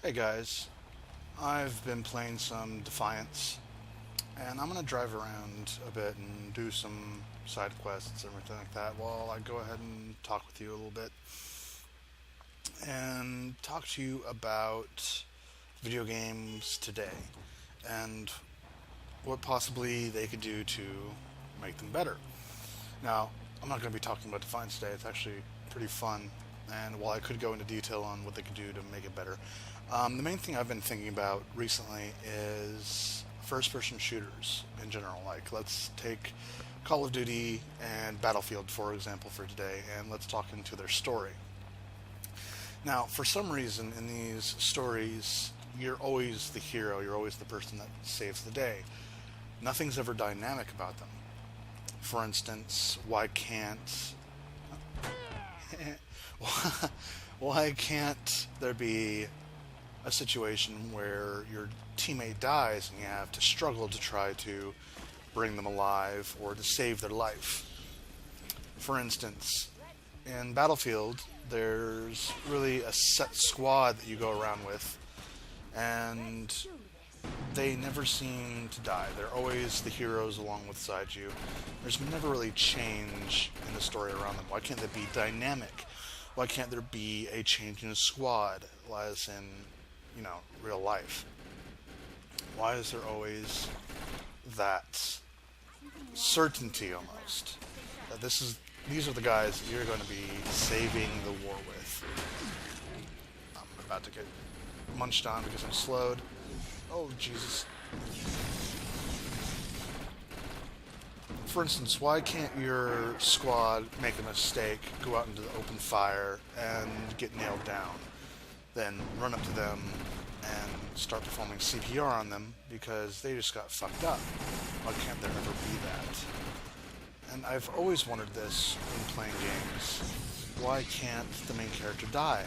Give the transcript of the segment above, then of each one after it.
Hey guys, I've been playing some Defiance, and I'm gonna drive around a bit and do some side quests and everything like that while I go ahead and talk with you a little bit and talk to you about video games today and what possibly they could do to make them better. Now, I'm not going to be talking about Defiance today. It's actually pretty fun, and while I could go into detail on what they could do to make it better, the main thing I've been thinking about recently is first-person shooters in general. Like, let's take Call of Duty and Battlefield, for example, for today, and let's talk into their story. Now, for some reason, in these stories, you're always the hero. You're always the person that saves the day. Nothing's ever dynamic about them. For instance, why can't there be a situation where your teammate dies and you have to struggle to try to bring them alive or to save their life? For instance, in Battlefield, there's really a set squad that you go around with, and they never seem to die. They're always the heroes along with side you. There's never really change in the story around them. Why can't they be dynamic? Why can't there be a change in a squad, as in, real life? Why is there always that certainty almost that these are the guys that you're going to be saving the war with? I'm about to get munched on because I'm slowed. Oh, Jesus. For instance, why can't your squad make a mistake, go out into the open fire, and get nailed down? Then run up to them and start performing CPR on them because they just got fucked up. Why can't there ever be that? And I've always wondered this in playing games. Why can't the main character die?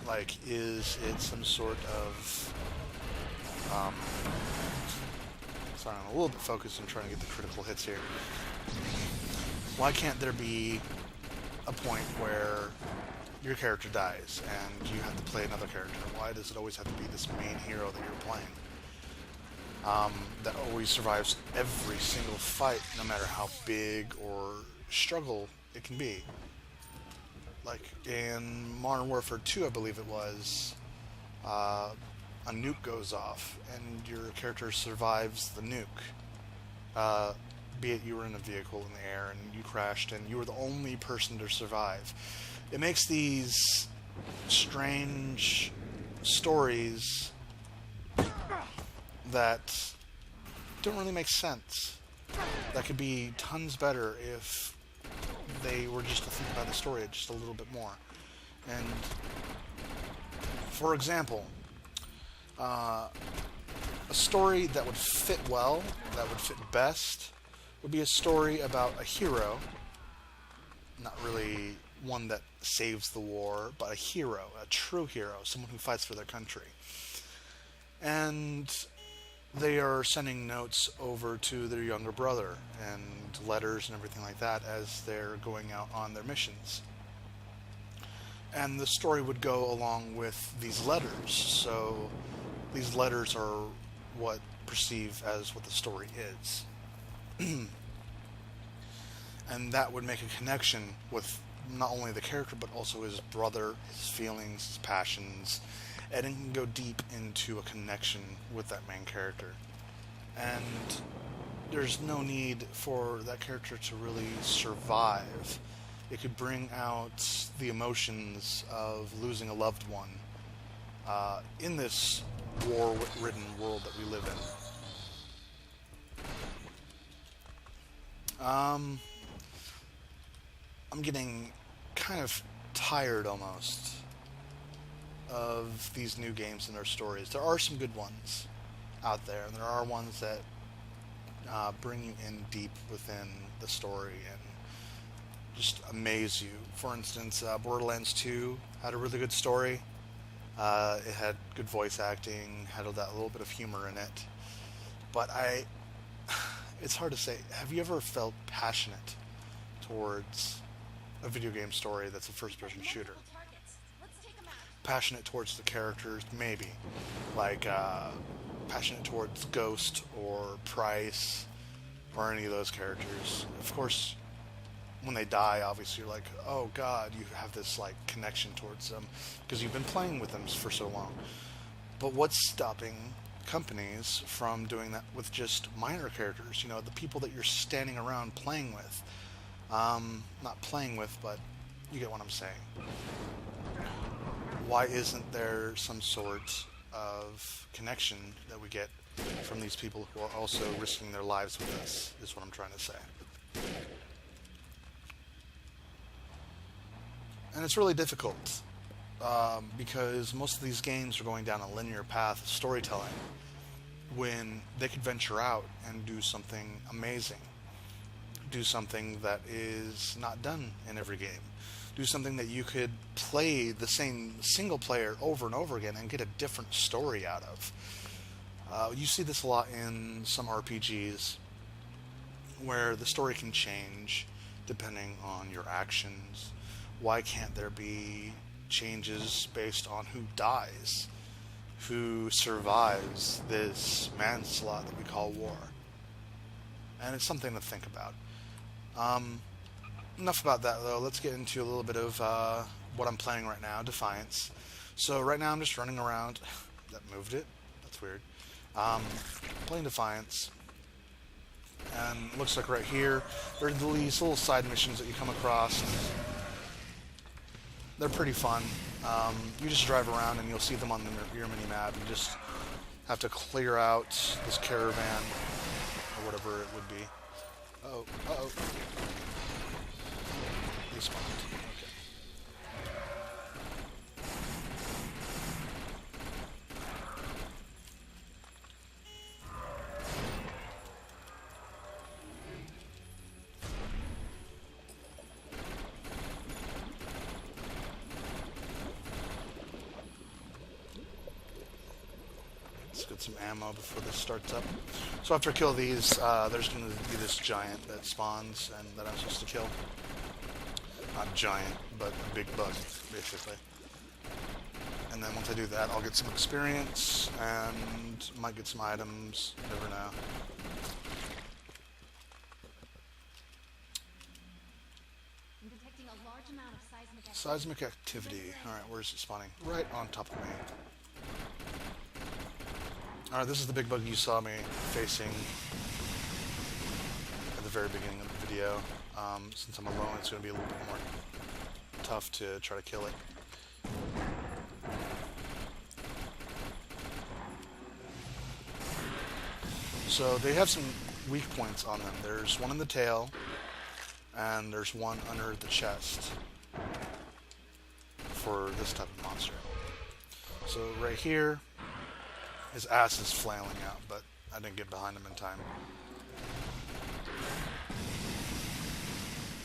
Like, is it some sort of... sorry, I'm a little bit focused on trying to get the critical hits here. Why can't there be a point where your character dies and you have to play another character? Why does it always have to be this main hero that you're playing? That always survives every single fight, no matter how big or struggle it can be. Like in Modern Warfare 2, I believe it was, a nuke goes off and your character survives the nuke. Be it you were in a vehicle in the air and you crashed and you were the only person to survive. It makes these strange stories that don't really make sense. That could be tons better if they were just to think about the story just a little bit more. And, for example, a story that would fit well, that would fit best, would be a story about a hero, not really one that saves the war, but a hero, a true hero, someone who fights for their country. And they are sending notes over to their younger brother and letters and everything like that as they're going out on their missions. And the story would go along with these letters, so these letters are what perceive as what the story is. And that would make a connection with not only the character but also his brother, his feelings, his passions, and it can go deep into a connection with that main character. And there's no need for that character to really survive. It could bring out the emotions of losing a loved one in this war-ridden world that we live in. I'm getting kind of tired almost of these new games and their stories. There are some good ones out there, and there are ones that bring you in deep within the story and just amaze you. For instance, Borderlands 2 had a really good story. It had good voice acting, had that little bit of humor in it. But it's hard to say. Have you ever felt passionate towards a video game story that's a first-person shooter? passionate towards the characters, maybe. Like, passionate towards Ghost or Price or any of those characters. Of course, when they die, obviously you're like, oh god, you have this like connection towards them because you've been playing with them for so long. But what's stopping companies from doing that with just minor characters? You know, the people that you're standing around playing with. Not playing with, but you get what I'm saying. Why isn't there some sort of connection that we get from these people who are also risking their lives with us, is what I'm trying to say. And it's really difficult, because most of these games are going down a linear path of storytelling, when they could venture out and do something amazing. Do something that is not done in every game. Do something that you could play the same single player over and over again and get a different story out of. You see this a lot in some RPGs, where the story can change depending on your actions. Why can't there be changes based on who dies, who survives this manslaughter that we call war? And it's something to think about. Enough about that, though. Let's get into a little bit of what I'm playing right now, Defiance. So right now I'm just running around. That moved it? That's weird. Playing Defiance. And it looks like right here, there are these little side missions that you come across. They're pretty fun. You just drive around and you'll see them on your mini-map. You just have to clear out this caravan, or whatever it would be. Uh-oh, uh-oh. They spawned. Okay. Let's get some ammo before this starts up. So after I kill these, there's going to be this giant that spawns and that I'm supposed to kill. Not giant, but a big bug, basically. And then once I do that, I'll get some experience and might get some items. You never know. I'm detecting a large amount of Seismic activity. Alright, where's it spawning? Right on top of me. Alright, this is the big bug you saw me facing at the very beginning of the video. Since I'm alone, it's going to be a little bit more tough to try to kill it. So they have some weak points on them. There's one in the tail, and there's one under the chest for this type of monster. So right here, his ass is flailing out, but I didn't get behind him in time.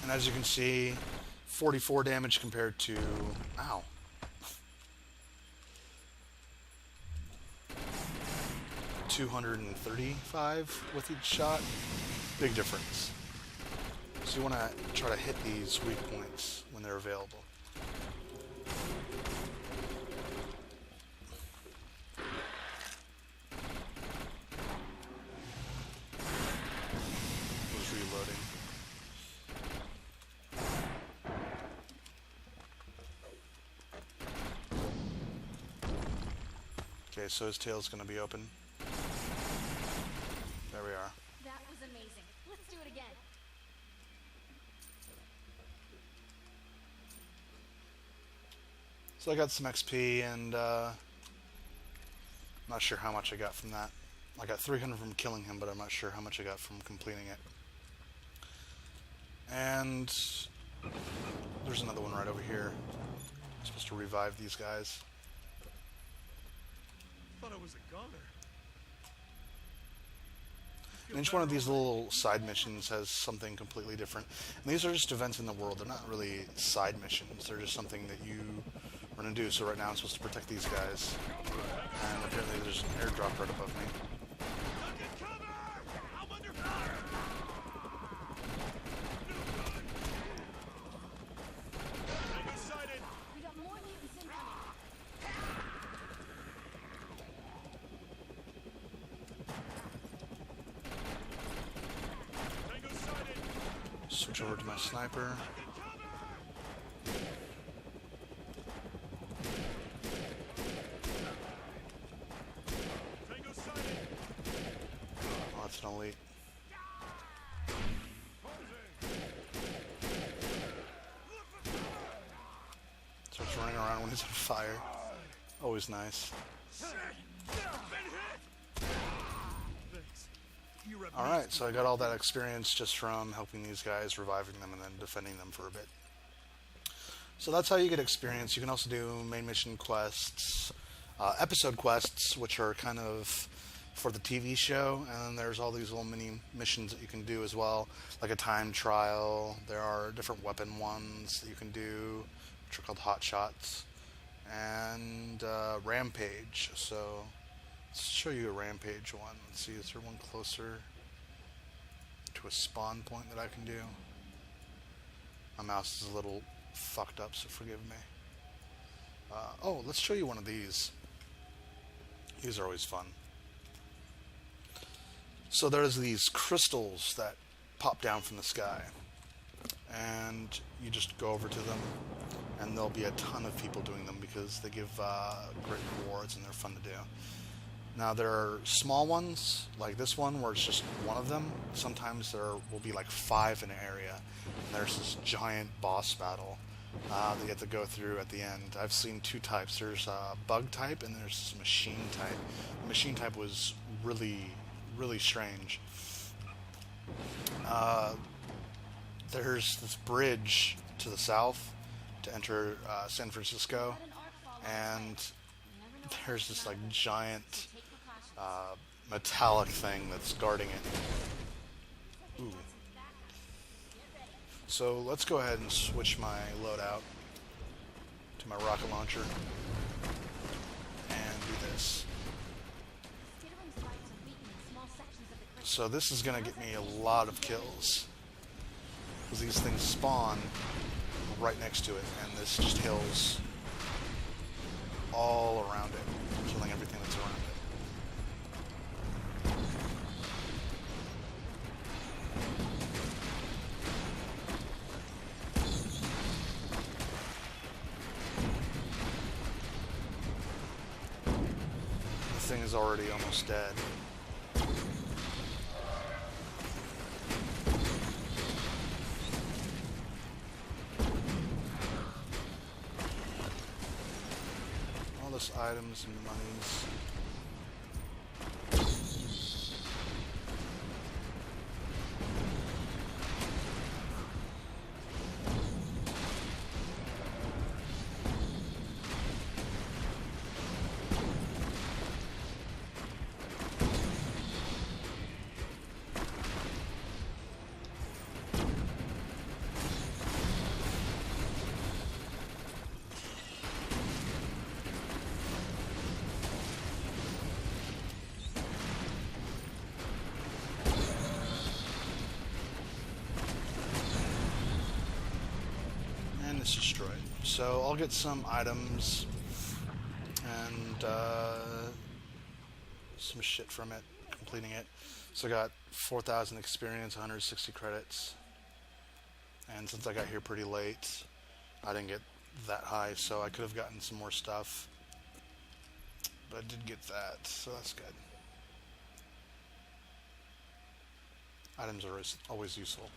And as you can see, 44 damage compared to... Ow. $235 with each shot. Big difference. So you want to try to hit these weak points when they're available. Okay, so his tail's going to be open. There we are. That was amazing. Let's do it again. So I got some XP, and not sure how much I got from that. I got 300 from killing him, but I'm not sure how much I got from completing it. And there's another one right over here. I'm supposed to revive these guys. Thought I was a gunner. And each one of these little side missions has something completely different. And these are just events in the world. They're not really side missions. They're just something that you are going to do. So right now I'm supposed to protect these guys. And apparently there's an airdrop right above me. Switch over to my sniper. Oh, that's an elite. Starts running around when he's on fire. Always nice. Alright, so I got all that experience just from helping these guys, reviving them, and then defending them for a bit. So that's how you get experience. You can also do main mission quests, episode quests, which are kind of for the TV show, and then there's all these little mini missions that you can do as well, like a time trial. There are different weapon ones that you can do, which are called hot shots, and rampage. So let's show you a rampage one. Let's see, is there one closer to a spawn point that I can do? My mouse is a little fucked up, so forgive me. Oh, let's show you one of these. These are always fun. So there's these crystals that pop down from the sky, and you just go over to them, and there'll be a ton of people doing them because they give great rewards and they're fun to do. Now there are small ones, like this one, where it's just one of them. Sometimes there will be like 5 in an area, and there's this giant boss battle that you have to go through at the end. I've seen 2 types. There's a bug type, and there's this machine type. The machine type was really strange. There's this bridge to the south to enter San Francisco, and there's this like giant metallic thing that's guarding it. Ooh. So let's go ahead and switch my loadout to my rocket launcher and do this. So this is going to get me a lot of kills, because these things spawn right next to it, and this just hills all around it, killing everything that's around it. The thing is already almost dead. Items and monies. It's destroyed. So I'll get some items and some shit from it, completing it. So I got 4,000 experience, 160 credits, and since I got here pretty late, I didn't get that high, so I could have gotten some more stuff, but I did get that, so that's good. Items are always useful.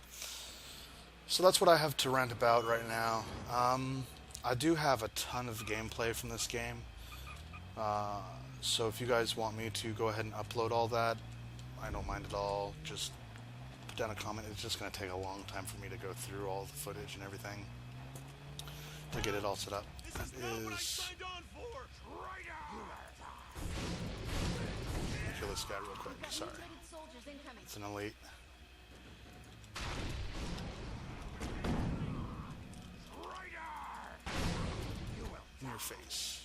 So that's what I have to rant about right now. I do have a ton of gameplay from this game. So if you guys want me to go ahead and upload all that, I don't mind at all. Just put down a comment. It's just going to take a long time for me to go through all the footage and everything to get it all set up. That is... Kill this guy real quick. Sorry. It's an elite. In your face.